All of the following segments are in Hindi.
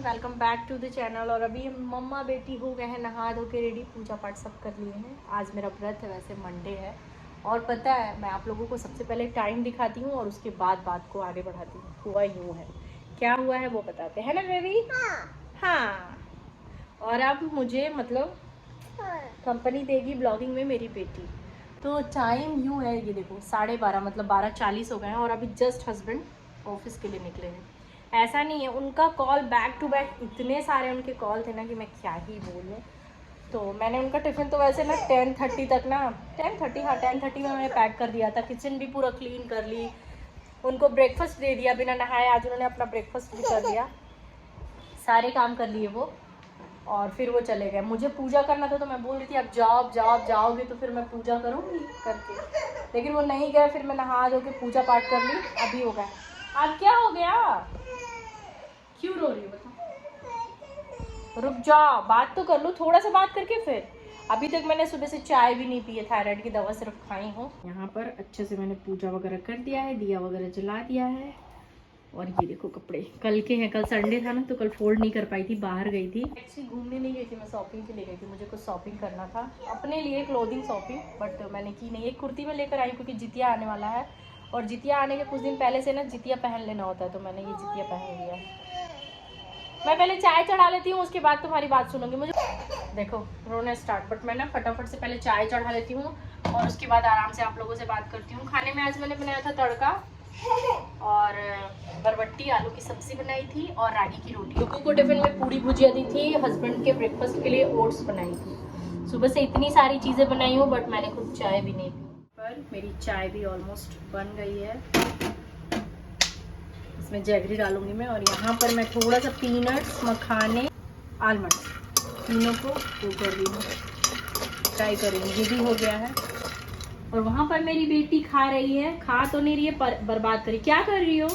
Welcome back to the channel. और अभी हम मम्मा बेटी हो गए हैं नहा धो के रेडी, पूजा पाठ सब कर लिए हैं। आज मेरा व्रत है, वैसे मंडे है। और पता है, मैं आप लोगों को सबसे पहले टाइम दिखाती हूँ और उसके बाद बात को आगे बढ़ाती हूँ। हुआ यूँ है, क्या हुआ है वो बताते हैं ना बेबी। हाँ। और अब मुझे मतलब कंपनी देगी ब्लॉगिंग में मेरी बेटी। तो टाइम यूँ है, ये देखो 12:30 मतलब 12:40 हो गए हैं और अभी जस्ट हस्बैंड ऑफिस के लिए निकले हैं। ऐसा नहीं है, उनका कॉल बैक टू बैक इतने सारे उनके कॉल थे ना कि मैं क्या ही बोलूँ। तो मैंने उनका टिफ़िन तो वैसे ना 10:30 तक ना 10:30 हाँ 10:30 में मैंने पैक कर दिया था। किचन भी पूरा क्लीन कर ली, उनको ब्रेकफास्ट दे दिया बिना नहाए। आज उन्होंने अपना ब्रेकफास्ट भी कर लिया, सारे काम कर लिए वो। और फिर वो चले गए। मुझे पूजा करना था तो मैं बोल रही थी अब जाओ अब जाओगे तो फिर मैं पूजा करूँगी करके, लेकिन वो नहीं गए। फिर मैं नहा धो के पूजा पाठ कर ली, अभी हो गया। अब क्या हो गया, क्यों रो रही हो बता। रुक जाओ, बात तो कर लो, थोड़ा सा बात करके फिर। अभी तक मैंने सुबह से चाय भी नहीं पी है, थायराइड की दवा सिर्फ खाई हूँ। यहाँ पर अच्छे से मैंने पूजा वगैरह कर दिया है, दिया वगैरह जला दिया है। और ये देखो कपड़े कल के हैं, कल संडे था ना तो कल फोल्ड नहीं कर पाई थी, बाहर गई थी। एक्चुअली घूमने नहीं गई थी, मैं शॉपिंग के लिए गई थी। मुझे कुछ शॉपिंग करना था अपने लिए, क्लोथिंग शॉपिंग, बट मैंने की नहीं। एक कुर्ती में लेकर आई क्योंकि जितिया आने वाला है और जितिया आने के कुछ दिन पहले से ना जितिया पहन लेना होता है, तो मैंने ये जितिया पहन लिया। मैं पहले चाय चढ़ा लेती हूँ, उसके बाद तुम्हारी बात सुनूंगी। मुझे देखो रोना स्टार्ट, बट मैं ना फटाफट से पहले चाय चढ़ा लेती हूँ और उसके बाद आराम से आप लोगों से बात करती हूँ। खाने में आज मैंने बनाया था तड़का और बरबट्टी आलू की सब्जी बनाई थी और रागी की रोटी। लोगों को टिफिन में पूरी भुजिया दी थी, हस्बैंड के ब्रेकफास्ट के लिए ओट्स बनाई थी। सुबह से इतनी सारी चीज़ें बनाई हूँ, बट मैंने खुद चाय भी नहीं पी। पर मेरी चाय भी ऑलमोस्ट बन गई है, इसमें जैगरी डालूंगी मैं। और यहाँ पर मैं थोड़ा सा पीनट्स, मखाने, आलमंड तीनों को वो कर रही हूँ, फ्राई करूँगी। ये भी हो गया है। और वहाँ पर मेरी बेटी खा रही है, खा तो नहीं रही है पर बर्बाद करी। क्या कर रही हो?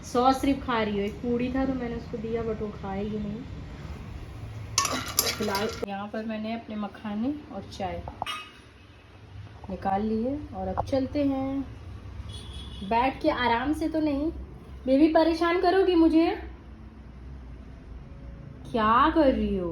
सॉस सिर्फ खा रही हो। एक पूड़ी था तो मैंने उसको दिया, बट वो खाएगी नहीं फिलहाल। यहाँ पर मैंने अपने मखाने और चाय निकाल ली है और अब चलते हैं। बैठ के आराम से तो नहीं, बेबी परेशान करोगी मुझे। क्या कर रही हो?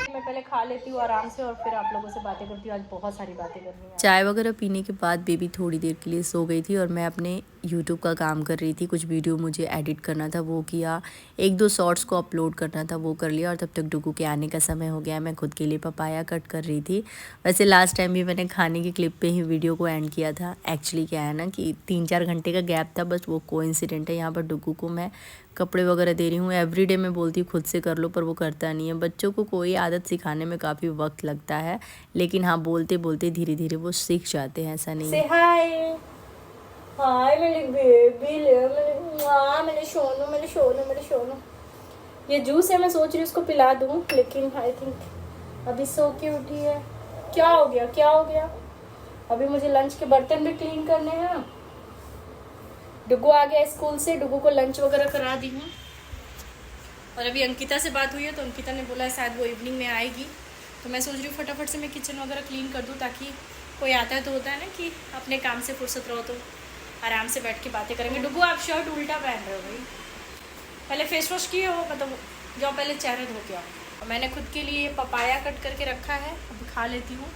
मैं पहले खा लेती हूँ आराम से और फिर आप लोगों से बातें करती हूँ। आज बहुत सारी बातें करनी है। चाय वगैरह पीने के बाद बेबी थोड़ी देर के लिए सो गई थी और मैं अपने यूट्यूब का काम कर रही थी। कुछ वीडियो मुझे एडिट करना था वो किया, 1-2 शॉर्ट्स को अपलोड करना था वो कर लिया। और तब तक डुगू के आने का समय हो गया। मैं खुद के लिए पपाया कट कर रही थी। वैसे लास्ट टाइम भी मैंने खाने की क्लिप पे ही वीडियो को एंड किया था। एक्चुअली क्या है ना कि 3-4 घंटे का गैप था, बस वो कोइंसिडेंट है। यहाँ पर डुगू को मैं कपड़े वगैरह दे रही हूँ। एवरीडे मैं बोलती हूँ खुद से कर लो, पर वो करता नहीं है। बच्चों को कोई आदत सिखाने में काफ़ी वक्त लगता है, लेकिन हाँ बोलते बोलते धीरे धीरे वो सीख जाते हैं, ऐसा नहीं है। हाय मेरी बेबी, मेरे सोनू। ये जूस है, मैं सोच रही हूँ उसको पिला दूँ, लेकिन आई थिंक अभी सो के उठी है। क्या हो गया? अभी मुझे लंच के बर्तन भी क्लीन करने हैं। डुगू आ गया स्कूल से, डुगू को लंच वगैरह करा दी हूँ। और अभी अंकिता से बात हुई है तो अंकिता ने बोला शायद वो इवनिंग में आएगी, तो मैं सोच रही हूँ फटाफट से मैं किचन वगैरह क्लीन कर दूँ, ताकि कोई आता है तो होता है ना कि अपने काम से फुर्सत रहो तो आराम से बैठ के बातें करेंगे। डुगू आप शर्ट उल्टा पहन रहे हो भाई, पहले फेस वॉश किए हो, मतलब जाओ पहले चेहरा धो के आओ। मैंने खुद के लिए पपाया कट करके रखा है, अभी खा लेती हूँ।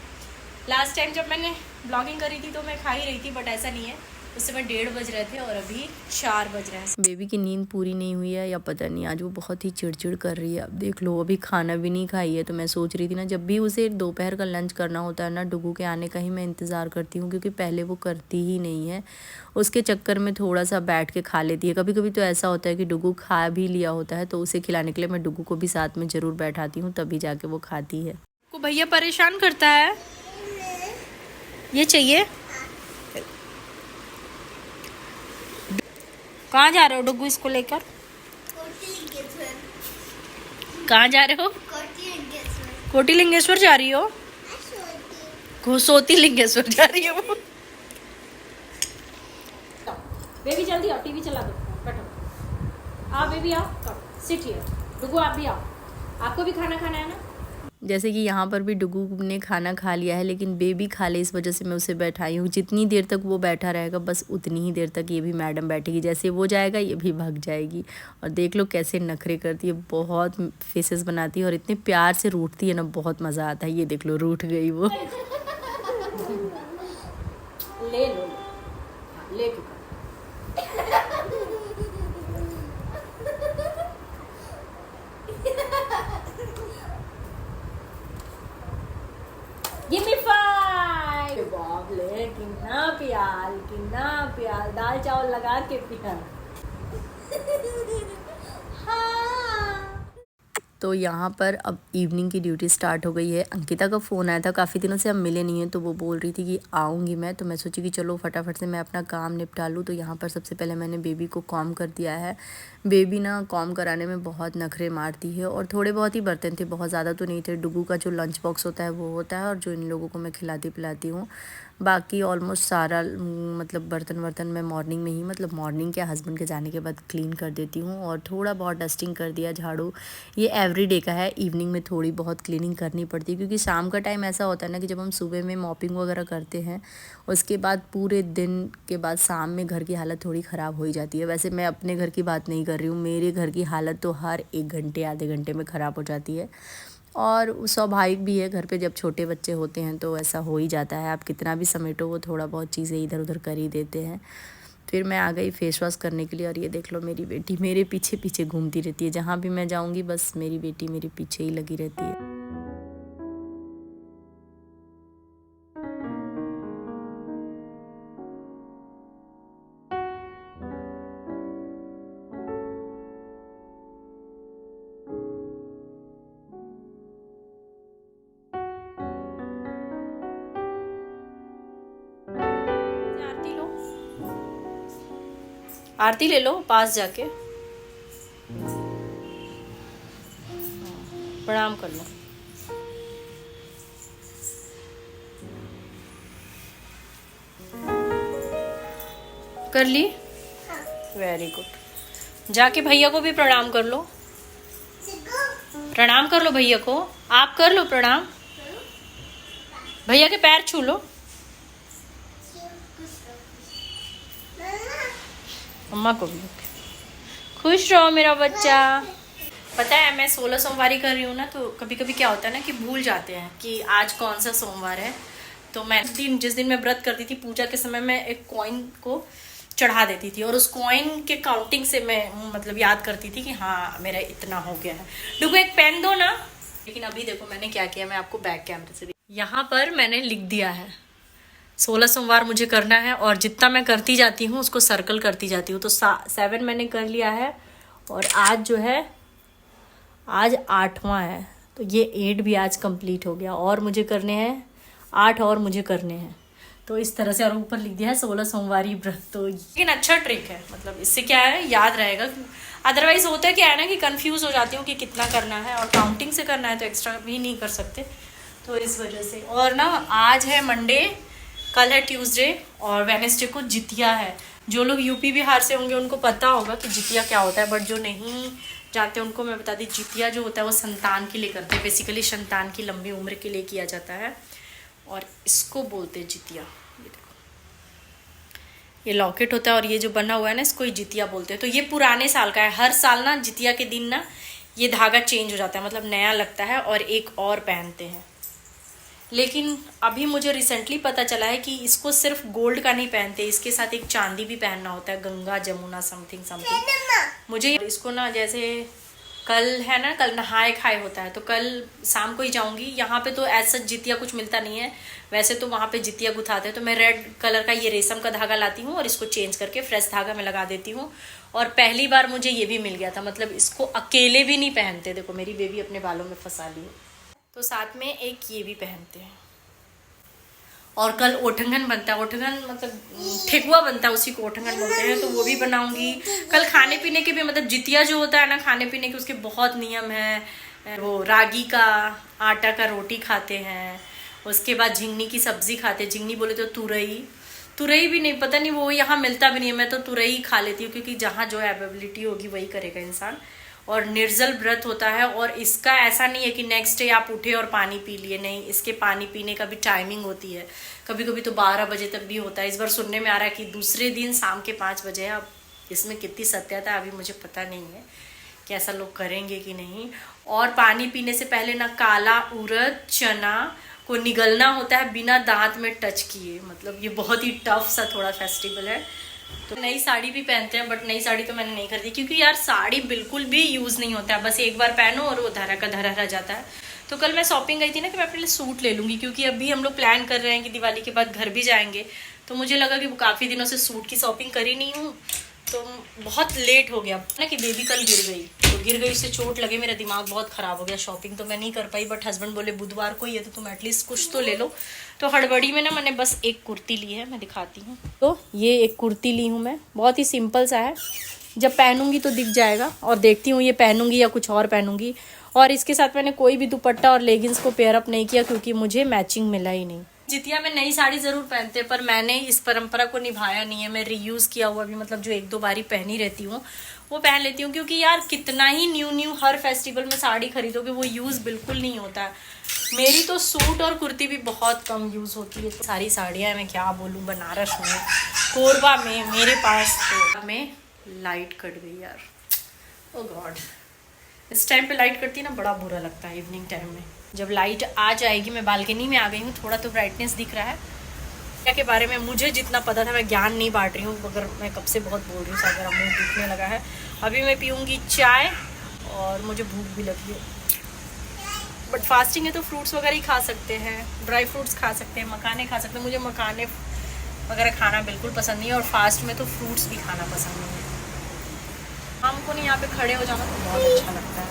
लास्ट टाइम जब मैंने ब्लॉगिंग करी थी तो मैं खा ही रही थी, बट ऐसा नहीं है। उस समय 1:30 बज रहे थे और अभी 4 बज रहे हैं। बेबी की नींद पूरी नहीं हुई है या पता नहीं, आज वो बहुत ही चिड़चिड़ कर रही है। अब देख लो अभी खाना भी नहीं खाई है। तो मैं सोच रही थी ना, जब भी उसे दोपहर का लंच करना होता है ना, डुगू के आने का ही मैं इंतज़ार करती हूँ, क्योंकि पहले वो करती ही नहीं है। उसके चक्कर में थोड़ा सा बैठ के खा लेती है। कभी कभी तो ऐसा होता है कि डुगू खा भी लिया होता है तो उसे खिलाने के लिए मैं डुगू को भी साथ में ज़रूर बैठाती हूँ, तभी जाके वो खाती है। को भैया परेशान करता है, ये चाहिए। कहाँ जा रहे हो डुगू इसको लेकर? कहाँ जा रहे हो? कोटी लिंगेश्वर जा रही हो? घोसोती लिंगेश्वर जा रही हो? बेबी जल्दी आओ, टीवी चला दो, बैठो। आओ बेबी आओ, सिट हियर। डुगू आप भी आओ, आपको भी खाना खाना है ना? जैसे कि यहाँ पर भी डुगू ने खाना खा लिया है, लेकिन बेबी खा ले इस वजह से मैं उसे बैठाई हूँ। जितनी देर तक वो बैठा रहेगा बस उतनी ही देर तक ये भी मैडम बैठेगी। जैसे वो जाएगा ये भी भाग जाएगी। और देख लो कैसे नखरे करती है, बहुत फेसेस बनाती है और इतने प्यार से रूठती है ना, बहुत मज़ा आता है। ये देख लो रूठ गई वो। ले लो, ले के Give me 5 बाप ले, कितना प्यार दाल चावल लगा के पिया। तो यहाँ पर अब इवनिंग की ड्यूटी स्टार्ट हो गई है। अंकिता का फ़ोन आया था, काफ़ी दिनों से हम मिले नहीं हैं, तो वो बोल रही थी कि आऊँगी मैं। तो मैं सोची कि चलो फटाफट से मैं अपना काम निपटा लूँ। तो यहाँ पर सबसे पहले मैंने बेबी को कॉम कर दिया है। बेबी ना कॉम कराने में बहुत नखरे मारती है और थोड़े बहुत ही बर्तन थे, बहुत ज़्यादा तो नहीं थे। डुगू का जो लंच बॉक्स होता है वो होता है और जो इन लोगों को मैं खिलाती पिलाती हूँ। बाकी ऑलमोस्ट सारा मतलब बर्तन मैं मॉर्निंग में ही, मतलब मॉर्निंग के हस्बैंड के जाने के बाद क्लीन कर देती हूँ। और थोड़ा बहुत डस्टिंग कर दिया, झाड़ू, ये एवरीडे का है। इवनिंग में थोड़ी बहुत क्लीनिंग करनी पड़ती है क्योंकि शाम का टाइम ऐसा होता है ना कि जब हम सुबह में मॉपिंग वगैरह करते हैं, उसके बाद पूरे दिन के बाद शाम में घर की हालत थोड़ी ख़राब हो ही जाती है। वैसे मैं अपने घर की बात नहीं कर रही हूँ, मेरे घर की हालत तो हर 1 घंटे आधे घंटे में ख़राब हो जाती है। और स्वाभाविक भी है, घर पे जब छोटे बच्चे होते हैं तो ऐसा हो ही जाता है। आप कितना भी समेटो वो थोड़ा बहुत चीज़ें इधर उधर कर ही देते हैं। फिर मैं आ गई फेस वॉश करने के लिए और ये देख लो मेरी बेटी मेरे पीछे पीछे घूमती रहती है। जहाँ भी मैं जाऊँगी बस मेरी बेटी मेरे पीछे ही लगी रहती है। आरती ले लो पास जाके, प्रणाम कर लो। कर ली? Very good. जाके भैया को भी प्रणाम कर लो। प्रणाम कर लो भैया को, आप कर लो प्रणाम। भैया के पैर छू लो। अम्मा को भी। खुश रहो मेरा बच्चा। पता है मैं 16 सोमवारी कर रही हूँ ना, तो कभी कभी क्या होता है ना कि भूल जाते हैं कि आज कौन सा सोमवार है। तो मैं जिस दिन मैं व्रत करती थी, पूजा के समय मैं एक कॉइन को चढ़ा देती थी और उस कॉइन के काउंटिंग से मैं मतलब याद करती थी कि हाँ मेरा इतना हो गया है। डुगू एक पेन दो ना। लेकिन अभी देखो मैंने क्या किया, मैं आपको बैक कैमरे से यहाँ पर मैंने लिख दिया है 16 सोमवार मुझे करना है और जितना मैं करती जाती हूँ उसको सर्कल करती जाती हूँ। तो 7 मैंने कर लिया है और आज जो है आज 8वां है, तो ये 8 भी आज कंप्लीट हो गया और मुझे करने हैं 8 और मुझे करने हैं। तो इस तरह से, और ऊपर लिख दिया है 16 सोमवारी व्रत। तो लेकिन अच्छा ट्रिक है, मतलब इससे क्या है याद रहेगा। अदरवाइज होता है क्या है ना कि कंफ्यूज हो जाती हूँ कि कितना करना है, और काउंटिंग से करना है तो एक्स्ट्रा भी नहीं कर सकते, तो इस वजह से। और ना आज है मंडे, कल है ट्यूसडे और वेडनेसडे को जितिया है। जो लोग यूपी बिहार से होंगे उनको पता होगा कि जितिया क्या होता है, बट जो नहीं जानते उनको मैं बता दी। जितिया जो होता है वो संतान के लिए करते हैं, बेसिकली संतान की लंबी उम्र के लिए किया जाता है और इसको बोलते हैं जितिया। ये देखो ये लॉकेट होता है और ये जो बना हुआ है ना इसको जितिया बोलते हैं। तो ये पुराने साल का है। हर साल ना जितिया के दिन ना ये धागा चेंज हो जाता है, मतलब नया लगता है और एक और पहनते हैं। लेकिन अभी मुझे रिसेंटली पता चला है कि इसको सिर्फ गोल्ड का नहीं पहनते, इसके साथ एक चांदी भी पहनना होता है, गंगा जमुना समथिंग। मुझे इसको ना, जैसे कल है ना, कल नहाए खाए होता है, तो कल शाम को ही जाऊंगी। यहाँ पे तो ऐसा जितिया कुछ मिलता नहीं है, वैसे तो वहाँ पे जितिया गुथाते हैं। तो मैं रेड कलर का ये रेशम का धागा लाती हूँ और इसको चेंज करके फ्रेश धागा में लगा देती हूँ। और पहली बार मुझे ये भी मिल गया था, मतलब इसको अकेले भी नहीं पहनते। देखो मेरी बेबी अपने बालों में फंसा ली है, तो साथ में एक ये भी पहनते हैं। और कल ओठंगन बनता है, ओठंगन मतलब ठेकुआ बनता है, उसी को ओठंगन बोलते हैं, तो वो भी बनाऊंगी। कल खाने पीने के भी, मतलब जितिया जो होता है ना, खाने पीने के उसके बहुत नियम है। वो रागी का आटा का रोटी खाते हैं, उसके बाद झिंगनी की सब्जी खाते हैं। झिंगनी बोले तो तुरई भी नहीं, पता नहीं वो यहाँ मिलता भी नहीं है। मैं तो तुरई खा लेती हूँ क्योंकि जहाँ जो अवेलेबिलिटी होगी वही करेगा इंसान। और निर्जल व्रत होता है। और इसका ऐसा नहीं है कि नेक्स्ट डे आप उठे और पानी पी लिए, नहीं, इसके पानी पीने का भी टाइमिंग होती है। कभी कभी तो 12 बजे तक भी होता है। इस बार सुनने में आ रहा है कि दूसरे दिन शाम के 5 बजे है। अब इसमें कितनी सत्यता है अभी मुझे पता नहीं है कि ऐसा लोग करेंगे कि नहीं। और पानी पीने से पहले ना काला उड़द चना को निगलना होता है बिना दांत में टच किए। मतलब ये बहुत ही टफ सा थोड़ा फेस्टिवल है। तो नई साड़ी भी पहनते हैं, बट नई साड़ी तो मैंने नहीं खरीदी क्योंकि यार साड़ी बिल्कुल भी यूज़ नहीं होता है, बस एक बार पहनो और वो धरा का धरा रह जाता है। तो कल मैं शॉपिंग गई थी ना कि मैं अपने लिए सूट ले लूँगी, क्योंकि अभी हम लोग प्लान कर रहे हैं कि दिवाली के बाद घर भी जाएंगे। तो मुझे लगा कि काफ़ी दिनों से सूट की शॉपिंग करी नहीं हूँ, तो बहुत लेट हो गया ना कि बेबी कल गिर गई, तो गिर गई, उससे चोट लगे, मेरा दिमाग बहुत ख़राब हो गया। शॉपिंग तो मैं नहीं कर पाई, बट हस्बैंड बोले बुधवार को ही है तो तुम एटलीस्ट कुछ तो ले लो। तो हड़बड़ी में ना मैंने बस एक कुर्ती ली है, मैं दिखाती हूँ। तो ये एक कुर्ती ली हूँ मैं, बहुत ही सिंपल सा है, जब पहनूंगी तो दिख जाएगा। और देखती हूँ ये पहनूंगी या कुछ और पहनूंगी। और इसके साथ मैंने कोई भी दुपट्टा और लेगिंग्स को पेयर अप नहीं किया क्योंकि मुझे मैचिंग मिला ही नहीं। जितिया में नई साड़ी जरूर पहनते, पर मैंने इस परंपरा को निभाया नहीं है। मैं रीयूज किया हुआ भी, मतलब जो 1-2 बारी पहनी रहती हूँ वो पहन लेती हूँ, क्योंकि यार कितना ही न्यू हर फेस्टिवल में साड़ी खरीदोगे वो यूज बिल्कुल नहीं होता है। मेरी तो सूट और कुर्ती भी बहुत कम यूज होती है। सारी साड़ियाँ मैं क्या बोलूँ, बनारस में, कोरबा में, मेरे पास तो में लाइट कट गई यार, ओ गॉड। इस टाइम पे लाइट कटती है ना, बड़ा बुरा लगता है इवनिंग टाइम में। जब लाइट आ जाएगी, मैं बालकनी में आ गई हूँ, थोड़ा तो ब्राइटनेस दिख रहा है। क्या के बारे में मुझे जितना पता था, मैं ज्ञान नहीं बांट रही हूँ, मगर मैं कब से बहुत बोल रही हूँ, मेरा मुँह दुखने लगा है। अभी मैं पीऊँगी चाय और मुझे भूख भी लगी है। बट फास्टिंग है तो फ्रूट्स वगैरह ही खा सकते हैं, ड्राई फ्रूट्स खा सकते हैं, मखाने खा सकते हैं। मुझे मखाने वगैरह खाना बिल्कुल पसंद नहीं है, और फास्ट में तो फ्रूट्स भी खाना पसंद नहीं है। हमको नहीं यहाँ पे खड़े हो जाना तो बहुत अच्छा लगता है।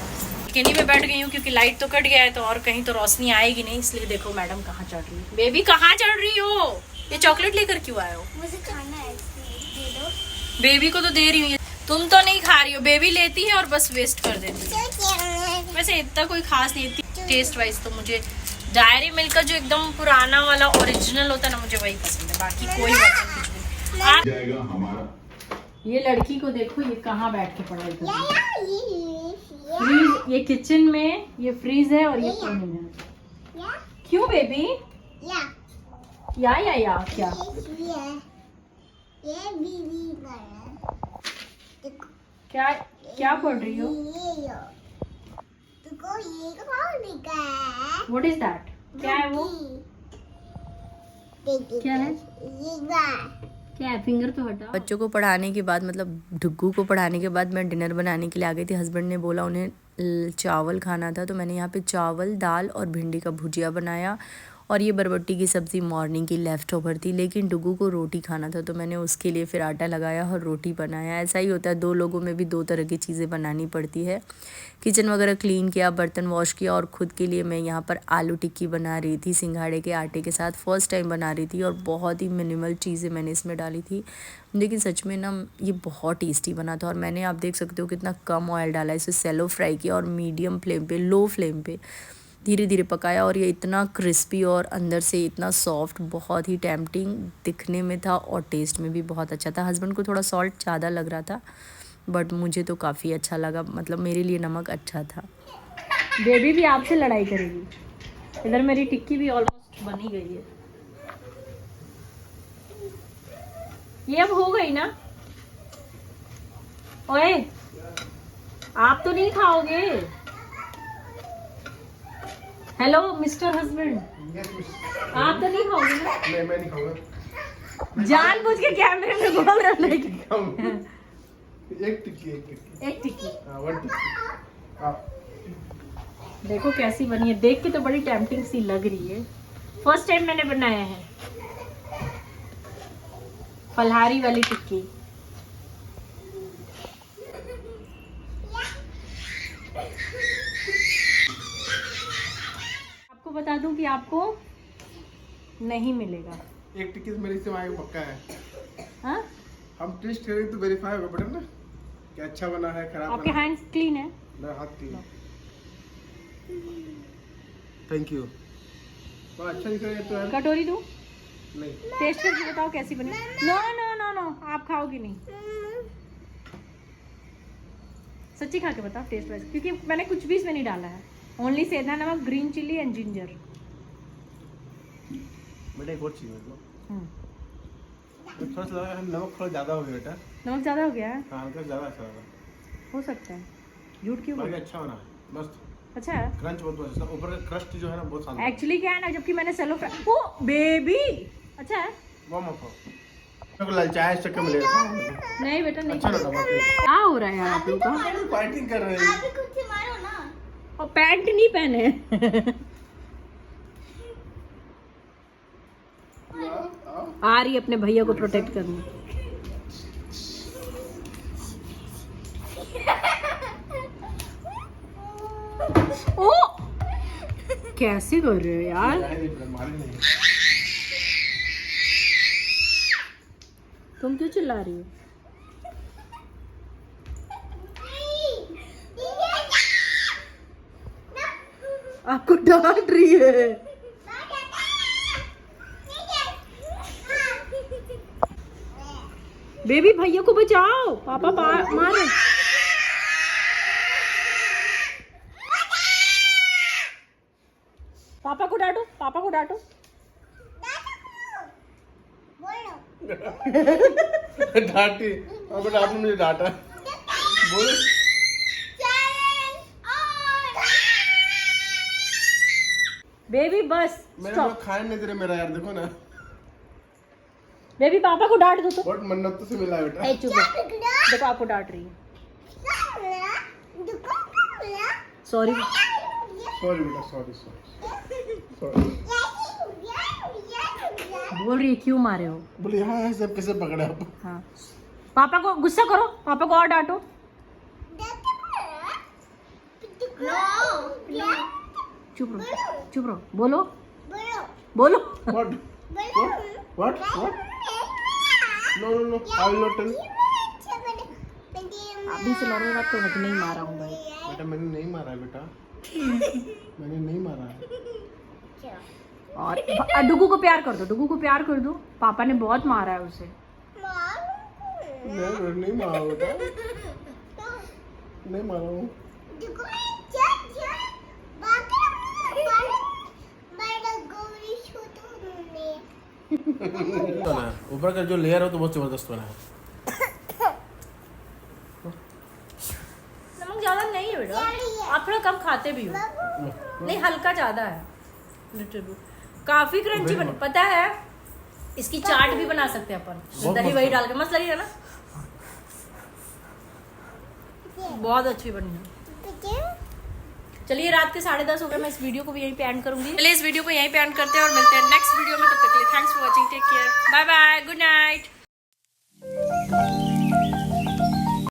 बालकनी में बैठ गई हूँ क्योंकि लाइट तो कट गया है, तो और कहीं तो रोशनी आएगी नहीं, इसलिए देखो मैडम कहाँ चढ़ रही है। बेबी कहाँ चढ़ रही हो? ये चॉकलेट लेकर क्यों आए हो? मुझे खाना है, दे दो। बेबी को तो दे रही हूँ, तुम तो नहीं खा रही हो। बेबी लेती है और बस वेस्ट कर देती है। वैसे इतना कोई खास नहीं, इतनी टेस्ट वाइज तो मुझे डायरी मिल्क का जो एकदम पुराना वाला ओरिजिनल होता है ना, मुझे वही पसंद है, बाकी कोई वर्जन कुछ भी। ये लड़की को देखो, ये कहाँ बैठ के पढ़ाई कर रही है। फ्रीज, ये किचन में ये फ्रीज है और ये कोने में है। क्यों बेबी? या क्या? क्या पढ़ रही हो? What is that? क्या है वो? क्या है? क्या है? फिंगर तो हटा। बच्चों को पढ़ाने के बाद, मतलब ढुग्गू को पढ़ाने के बाद मैं डिनर बनाने के लिए आ गई थी। हस्बैंड ने बोला उन्हें चावल खाना था, तो मैंने यहाँ पे चावल, दाल और भिंडी का भुजिया बनाया। और ये बरबट्टी की सब्ज़ी मॉर्निंग की लेफ़्ट ओवर थी, लेकिन डुग्गू को रोटी खाना था, तो मैंने उसके लिए फिर आटा लगाया और रोटी बनाया। ऐसा ही होता है, 2 लोगों में भी 2 तरह की चीज़ें बनानी पड़ती है। किचन वगैरह क्लीन किया, बर्तन वॉश किया, और ख़ुद के लिए मैं यहाँ पर आलू टिक्की बना रही थी सिंघाड़े के आटे के साथ। फर्स्ट टाइम बना रही थी और बहुत ही मिनिमल चीज़ें मैंने इसमें डाली थी, लेकिन सच में ना ये बहुत टेस्टी बना था। और मैंने, आप देख सकते हो कितना कम ऑयल डाला, इसे सेलो फ्राई किया और मीडियम फ्लेम पे, लो फ्लेम पे धीरे धीरे पकाया। और ये इतना क्रिस्पी और अंदर से इतना सॉफ्ट, बहुत ही टेम्पटिंग दिखने में था और टेस्ट में भी बहुत अच्छा था। हस्बैंड को थोड़ा सॉल्ट ज़्यादा लग रहा था, बट मुझे तो काफ़ी अच्छा लगा, मतलब मेरे लिए नमक अच्छा था। बेबी भी आपसे लड़ाई करेगी। इधर मेरी टिक्की भी ऑलमोस्ट बन ही गई है। ये अब हो गई ना? ओए, आप तो नहीं खाओगे? हेलो मिस्टर हस्बैंड, आप तो नहीं खाओगे ना? नहीं, मैं नहीं खाऊंगा। जानबूझ के कैमरे में बोल रहा है। एक टिक्की। एक टिक्की। हाँ, 1 टिक्की। हाँ। देखो कैसी बनी है, देख के तो बड़ी टेम्पटिंग सी लग रही है। फर्स्ट टाइम मैंने बनाया है फलहारी वाली टिक्की। आपको बता दूं कि आपको नहीं मिलेगा। एक टिक्की तो मेरे से आगे पक्का है। हाँ, हम टेस्ट करेंगे तो वेरीफाई होगा बेटा ना, कि अच्छा बना है, खराब आपके बना है। हैंड्स क्लीन है? मेरा हाथ क्लीन। Thank you. बहुत अच्छा दिख रहा है तो यार। कटोरी दूं? नहीं। टेस्ट करके बताओ कैसी बनी। नो नो नो नो, आप खाओगी नहीं। सच्ची खा के बताओ टेस्ट वाइज, क्योंकि मैंने कुछ भी इसमें नहीं डाला है, ओनली सेंधा नमक, ग्रीन चिल्ली एंड जिंजर। बेटा एक और चीज मेरे को थोड़ा सा लगा नमक थोड़ा ज्यादा हो गया बेटा। नमक ज़्यादा हो गया है, हाँ हल्का ज्यादा अच्छा लगा, हो सकता है, झूठ क्यों बाकी बोल। अच्छा बना है, मस्त अच्छा है क्रंच बहुत अच्छा, ऊपर का क्रस्ट जो है ना बहुत शानदार। एक्चुअली क्या है ना, जबकि मैंने सेलो ओ बेबी अच्छा है। वो मत हो, मेरे को ललचाया इस चक्कर में ले रहा था। नहीं बेटा नहीं, अच्छा लगा बाकी। क्या हो रहा है यार आप लोग का? फाइटिंग कर रहे हैं। आप भी खुद से मारो ना। और पैंट नहीं पहने आ रही अपने भैया को प्रोटेक्ट करने। ओ कैसे कर रहे हो यार तुम, क्यों चिल्ला रही हो? आपको डांट रही है। बेबी भैया को बचाओ, पापा मारे। पापा को डांटो, पापा को डांटो। डांटी अब बेटा आपने मुझे डांटा बोलो। बेबी बस मेरे स्टॉप। लोग खाने नहीं दे रहे मेरा यार, देखो ना बेबी पापा को डांट दो तो। बहुत मन्नत से मिला है बेटा। ए चुप रहो। देखो आपको डांट रही है। सॉरी सॉरी बेटा, सॉरी सॉरी। बोल रही है क्यों मारे हो? बोले यहाँ सब कैसे पकड़े आप? हाँ पापा को गुस्सा करो, पापा को और डांटो। चुप रहो, चुप रहो, बोलो बोलो। What? What? No, no, no. I will not tell. अभी से लड़ेगा तो मैं नहीं मारा हूँ भाई। बेटा मैंने नहीं मारा है बेटा, मैंने नहीं मारा है। और डुगू को प्यार कर दो, डुगू को प्यार कर दो। पापा ने बहुत मारा है उसे। नहीं मारा बेटा, नहीं मारा हूँ। ऊपर का जो लेयर है तो बहुत जबरदस्त बना है। नमक ज्यादा नहीं है बेटा, आप थोड़ा कम खाते भी हो। नहीं हल्का ज्यादा है, लिटिल बिट। काफी क्रंची बनी, पता है इसकी चाट भी बना सकते हैं अपन, बहुत दही मस्त वही है। डाल के, मस्त लगेगा ना। बहुत अच्छी बनी है। चलिए रात के 10:30 हो गए, मैं इस वीडियो को भी यहीं पे एंड करूंगी। चलिए इस वीडियो को यहीं पे एंड करते हैं और मिलते हैं नेक्स्ट वीडियो में। तब तक के लिए thanks for watching, take care, bye bye.